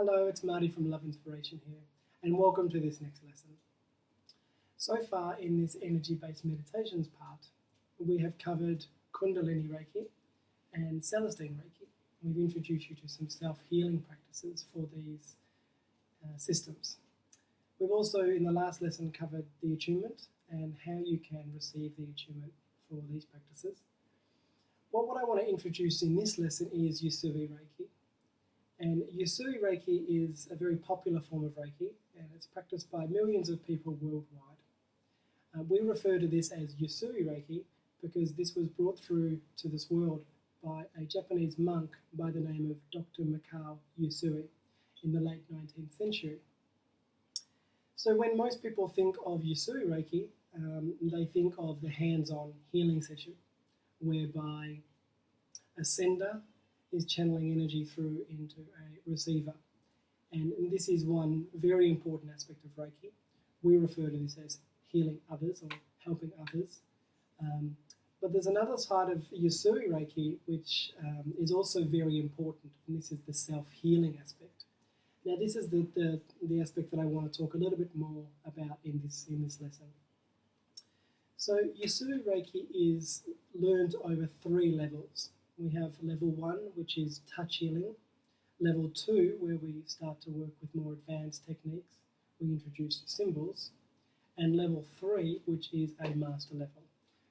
Hello, it's Marty from Love Inspiration here, and welcome to this next lesson. So far in this energy-based meditations part, we have covered Kundalini Reiki and Celestine Reiki. We've introduced you to some self-healing practices for these systems. We've also, in the last lesson, covered the attunement and how you can receive the attunement for these practices. What I want to introduce in this lesson is Usui Reiki. And Usui Reiki is a very popular form of Reiki, and it's practiced by millions of people worldwide. We refer to this as Usui Reiki because this was brought through to this world by a Japanese monk by the name of Dr. Mikao Usui in the late 19th century. So when most people think of Usui Reiki, they think of the hands-on healing session, whereby a sender is channeling energy through into a receiver. And this is one very important aspect of Reiki. We refer to this as healing others or helping others. But there's another side of Usui Reiki which is also very important, and this is the self-healing aspect. Now this is the aspect that I want to talk a little bit more about in this lesson. So Usui Reiki is learned over 3 levels. We have level 1, which is touch healing. Level 2, where we start to work with more advanced techniques. We introduce symbols. And level 3, which is a master level.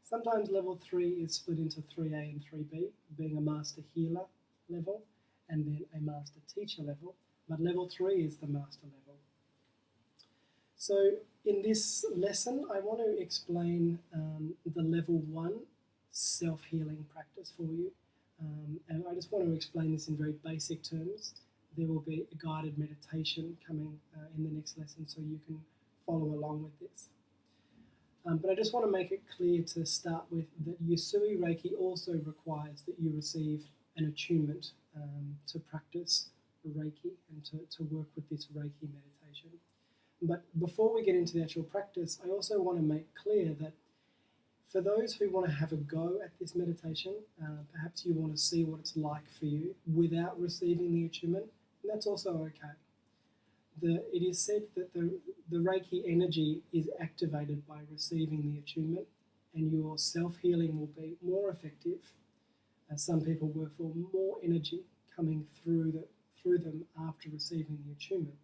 Sometimes level 3 is split into 3A and 3B, being a master healer level and then a master teacher level. But level 3 is the master level. So in this lesson, I want to explain the level 1 self-healing practice for you. And I just want to explain this in very basic terms. There will be a guided meditation coming in the next lesson so you can follow along with this. But I just want to make it clear to start with that Usui Reiki also requires that you receive an attunement to practice Reiki and to work with this Reiki meditation. But before we get into the actual practice, I also want to make clear that for those who want to have a go at this meditation, perhaps you want to see what it's like for you without receiving the attunement, and that's also okay. It is said that the Reiki energy is activated by receiving the attunement, and your self-healing will be more effective. Some people work for more energy coming through them after receiving the attunement.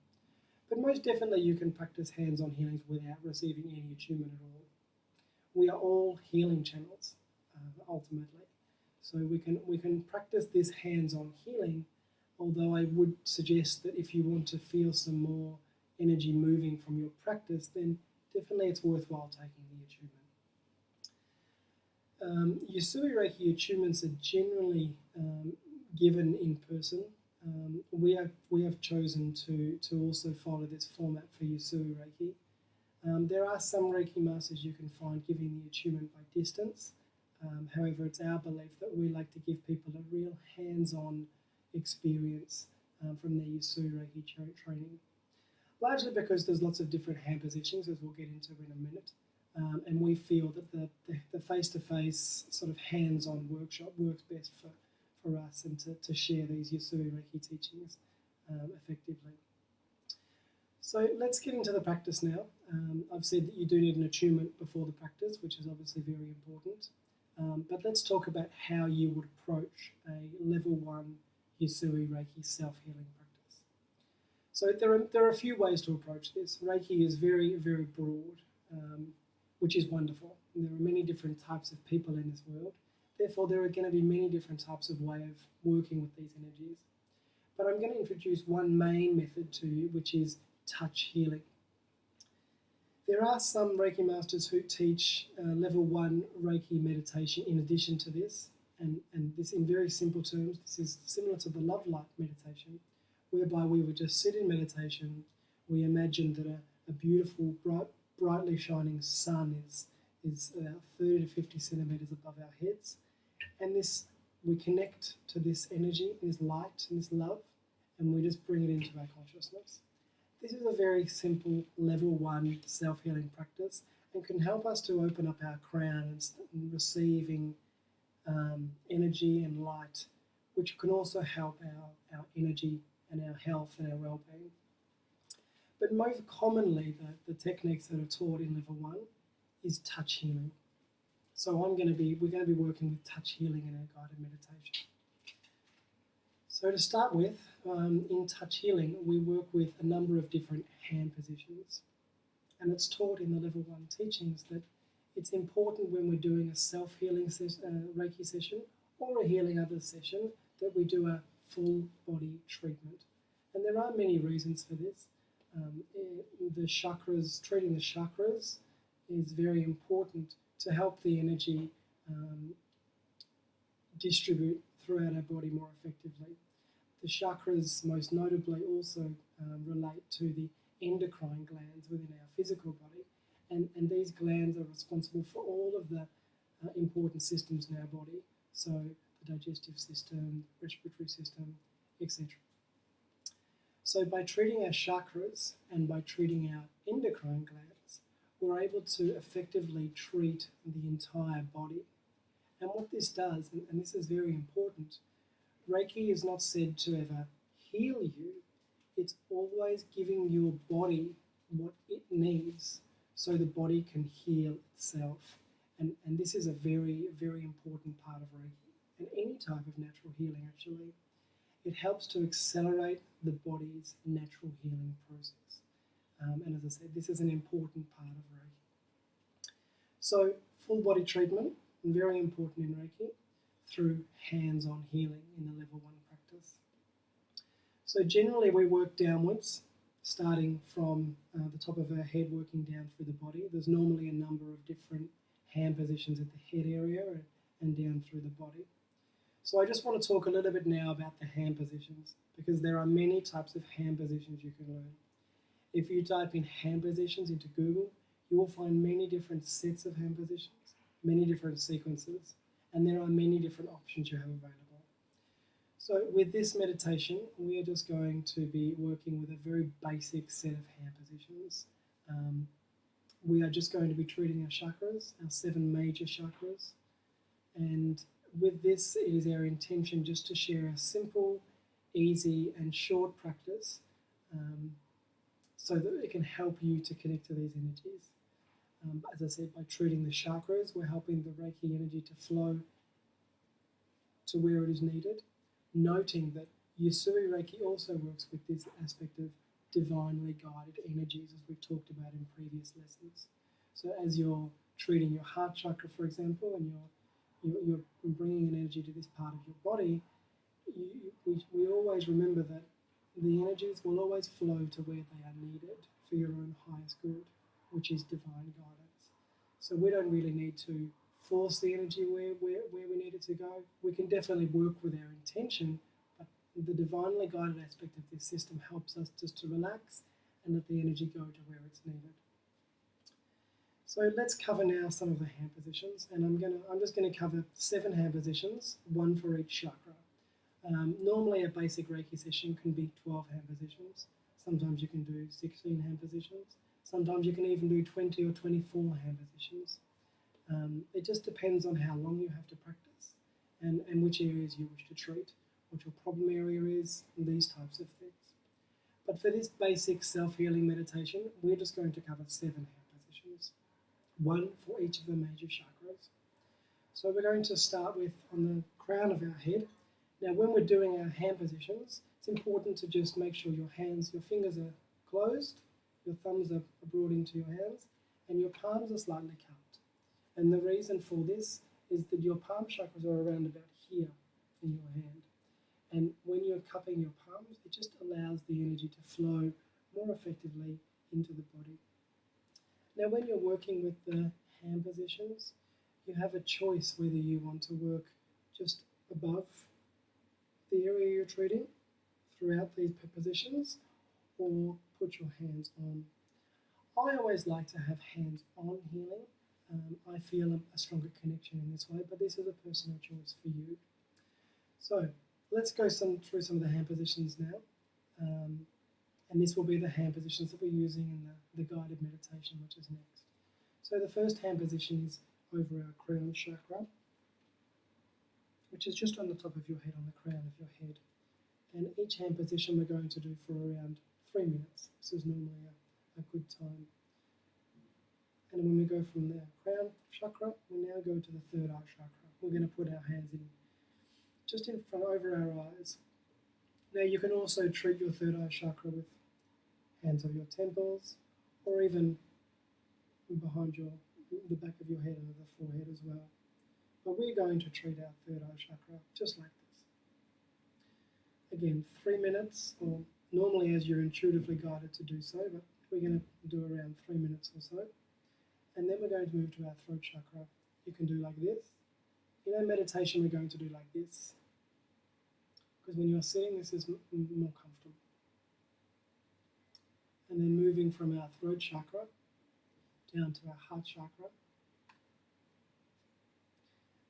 But most definitely you can practice hands-on healings without receiving any attunement at all. We are all healing channels, ultimately. So we can practice this hands-on healing, although I would suggest that if you want to feel some more energy moving from your practice, then definitely it's worthwhile taking the attunement. Usui Reiki attunements are generally given in person. We have chosen to also follow this format for Usui Reiki. There are some Reiki masters you can find giving the attunement by distance. However, it's our belief that we like to give people a real hands-on experience from their Usui Reiki training. Largely because there's lots of different hand positions, as we'll get into in a minute. And we feel that the face-to-face sort of hands-on workshop works best for us and to share these Usui Reiki teachings effectively. So let's get into the practice now. I've said that you do need an attunement before the practice, which is obviously very important. But let's talk about how you would approach a level 1 Usui Reiki self-healing practice. So there are a few ways to approach this. Reiki is very, very broad, which is wonderful. And there are many different types of people in this world. Therefore, there are going to be many different types of way of working with these energies. But I'm going to introduce one main method to you, which is touch healing. There are some Reiki masters who teach level 1 Reiki meditation in addition to this, and this in very simple terms, this is similar to the love light meditation, whereby we would just sit in meditation, we imagine that a beautiful, brightly shining sun is about 30 to 50 centimeters above our heads, and we connect to this energy, this light and this love, and we just bring it into our consciousness. This is a very simple level 1 self-healing practice and can help us to open up our crown and receiving energy and light, which can also help our energy and our health and our well-being. But most commonly, the techniques that are taught in level 1 is touch healing. So we're going to be working with touch healing in our guided meditation. So to start with, in touch healing, we work with a number of different hand positions. And it's taught in the level 1 teachings that it's important when we're doing a self-healing Reiki session or a healing others session that we do a full body treatment. And there are many reasons for this. The chakras, treating the chakras is very important to help the energy distribute throughout our body more effectively. The chakras most notably also relate to the endocrine glands within our physical body, and these glands are responsible for all of the important systems in our body, so the digestive system, respiratory system, etc. So by treating our chakras and by treating our endocrine glands, we're able to effectively treat the entire body. And what this does, and this is very important, Reiki is not said to ever heal you. It's always giving your body what it needs so the body can heal itself. And this is a very, very important part of Reiki and any type of natural healing actually. It helps to accelerate the body's natural healing process. And as I said, this is an important part of Reiki. So full body treatment, very important in Reiki, through hands-on healing in the level 1 practice. So generally we work downwards, starting from the top of our head, working down through the body. There's normally a number of different hand positions at the head area and down through the body. So I just want to talk a little bit now about the hand positions, because there are many types of hand positions you can learn. If you type in hand positions into Google, you will find many different sets of hand positions, many different sequences, and there are many different options you have available. So with this meditation, we are just going to be working with a very basic set of hand positions. We are just going to be treating our chakras, our 7 major chakras, and with this, it is our intention just to share a simple, easy and short practice so that it can help you to connect to these energies. As I said, by treating the chakras, we're helping the Reiki energy to flow to where it is needed, noting that Usui Reiki also works with this aspect of divinely guided energies, as we've talked about in previous lessons. So as you're treating your heart chakra, for example, and you're bringing an energy to this part of your body, we always remember that the energies will always flow to where they are needed for your own highest good, which is divine guidance. So we don't really need to force the energy where we need it to go. We can definitely work with our intention, but the divinely guided aspect of this system helps us just to relax and let the energy go to where it's needed. So let's cover now some of the hand positions, and I'm just going to cover 7 hand positions, 1 for each chakra. Normally a basic Reiki session can be 12 hand positions. Sometimes you can do 16 hand positions. Sometimes you can even do 20 or 24 hand positions. It just depends on how long you have to practice and which areas you wish to treat, what your problem area is, and these types of things. But for this basic self-healing meditation, we're just going to cover 7 hand positions, 1 for each of the major chakras. So we're going to start with on the crown of our head. Now when we're doing our hand positions, it's important to just make sure your fingers are closed, your thumbs are brought into your hands, and your palms are slightly cupped. And the reason for this is that your palm chakras are around about here in your hand. And when you're cupping your palms, it just allows the energy to flow more effectively into the body. Now when you're working with the hand positions, you have a choice whether you want to work just above the area you're treating throughout these positions or put your hands on. I always like to have hands-on healing. I feel a stronger connection in this way, but this is a personal choice for you. So let's go through some of the hand positions now. And this will be the hand positions that we're using in the guided meditation, which is next. So the first hand position is over our crown chakra, which is just on the top of your head, on the crown of your head. And each hand position we're going to do for around 3 minutes. This is normally a good time. And when we go from the crown chakra, we now go to the third eye chakra. We're going to put our hands in just in front over our eyes. Now you can also treat your third eye chakra with hands of your temples, or even behind the back of your head over the forehead as well. But we're going to treat our third eye chakra just like this. Again, 3 minutes, or normally as you're intuitively guided to do so, but we're going to do around 3 minutes or so. And then we're going to move to our throat chakra. You can do like this. In our meditation, we're going to do like this, because when you're sitting, this is more comfortable. And then moving from our throat chakra down to our heart chakra.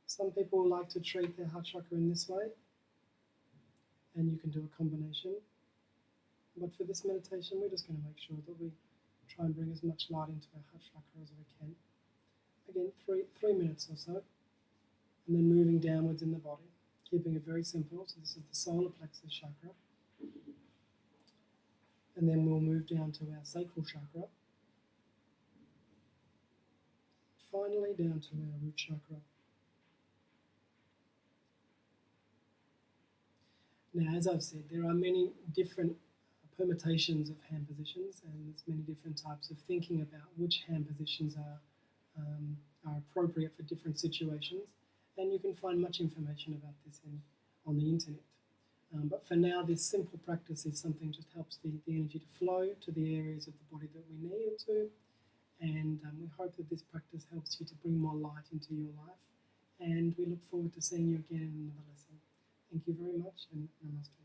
Some people like to treat their heart chakra in this way, and you can do a combination. But for this meditation, we're just going to make sure that we try and bring as much light into our heart chakra as we can. Again, three minutes or so, and then moving downwards in the body, keeping it very simple. So this is the solar plexus chakra. And then we'll move down to our sacral chakra. Finally, down to our root chakra. Now, as I've said, there are many different permutations of hand positions, and there's many different types of thinking about which hand positions are appropriate for different situations. And you can find much information about this on the internet. But for now, this simple practice is something that just helps the energy to flow to the areas of the body that we need it to. And we hope that this practice helps you to bring more light into your life. And we look forward to seeing you again in another lesson. Thank you very much, and namaste.